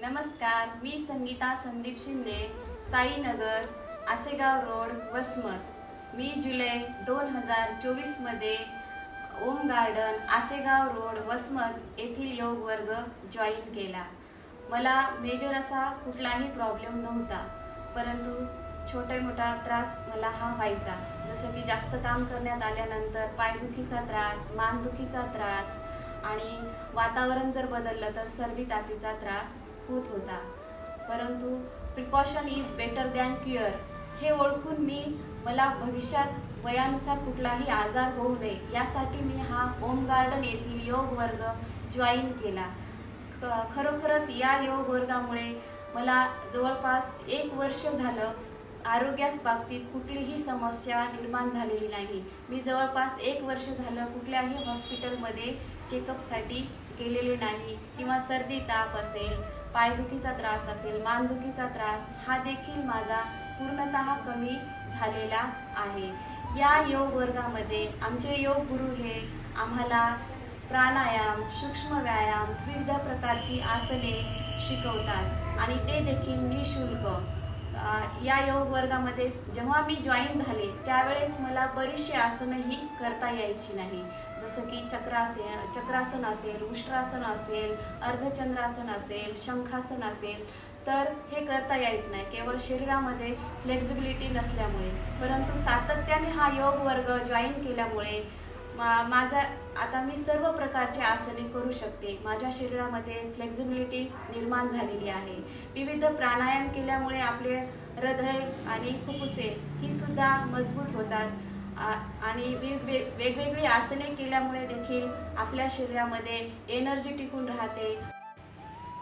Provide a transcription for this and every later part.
नमस्कार, मी संगीता संदीप शिंदे, साईनगर, आसेगाव रोड, वसमत। मी जुलै 2024 मध्ये ओम garden, Asegaon road, Vasmat येथील योग वर्ग जॉईन केला। मला मेजर असा कुठलाही प्रॉब्लेम नव्हता, परंतु छोटा मोठा त्रास मला हा व्हायचा, जसं की जास्त काम करण्यात आल्यानंतर पायदुखीचा त्रास, मानदुखीचा त्रास आणि वातावरण जर बदललं तर सर्दी तापीचा त्रास होत होता। परंतु precaution is better than cure हे ओळखून मला भविष्यात वयानुसार कुठलाही आजार होऊ नये यासाठी मी हा ओम गार्डन येथील योग वर्ग जॉईन केला। खरोखरच या योग वर्गामुळे मला जवळपास 1 वर्ष झालं आरोग्यास बाबतीत कुठलीही समस्या निर्माण झालेली नाही। मी जवळपास 1 वर्ष झालं कुठल्याही हॉस्पिटलमध्ये चेकअपसाठी गेलेले नाही किंवा सर्दी ताप असेल, पायदुखीचा त्रास असेल, मानदुखीचा त्रास हा देखील माझा पूर्णतः कमी झालेला आहे। या योग वर्गामध्ये आमचे योग गुरु हे आम्हाला प्राणायाम, सूक्ष्म व्यायाम, विविध प्रकारची आसने शिकवतात आणि ते देखील निशुल्क। या योग वर्गामध्ये जेव्हा मी जॉईन झाले त्यावेळेस मला बरीचशी आसनंही करता यायची नाही, जसं की चक्रासन असेल, उष्ट्रासन असेल, अर्धचंद्रासन असेल, शंखासन असेल, तर हे करता यायचं नाही केवळ शरीरामध्ये फ्लेक्झिबिलिटी नसल्यामुळे। परंतु सातत्याने हा योग वर्ग जॉईन केल्यामुळे आता मी सर्व प्रकारचे आसने करू शकते। माझ्या शरीरामध्ये फ्लेक्झिबिलिटी निर्माण झालेली आहे। विविध प्राणायाम केल्यामुळे आपले हृदय आणि फुफ्फुसे ही सुद्धा मजबूत होतात आणि वेगवेगळी आसने केल्यामुळे देखील आपल्या शरीरामध्ये एनर्जी टिकून राहते।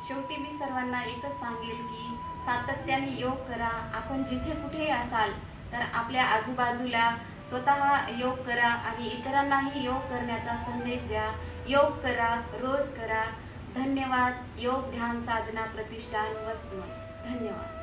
शेवटी मी सर्वांना एकच सांगेल की सातत्याने योग करा। आपण जिथे कुठेही असाल तर आपल्या आजूबाजूला स्वतः योग करा आणि इतरांनाही योग करण्याचा संदेश द्या। योग करा, रोज करा। धन्यवाद। योग ध्यान साधना प्रतिष्ठान, वसमत। धन्यवाद।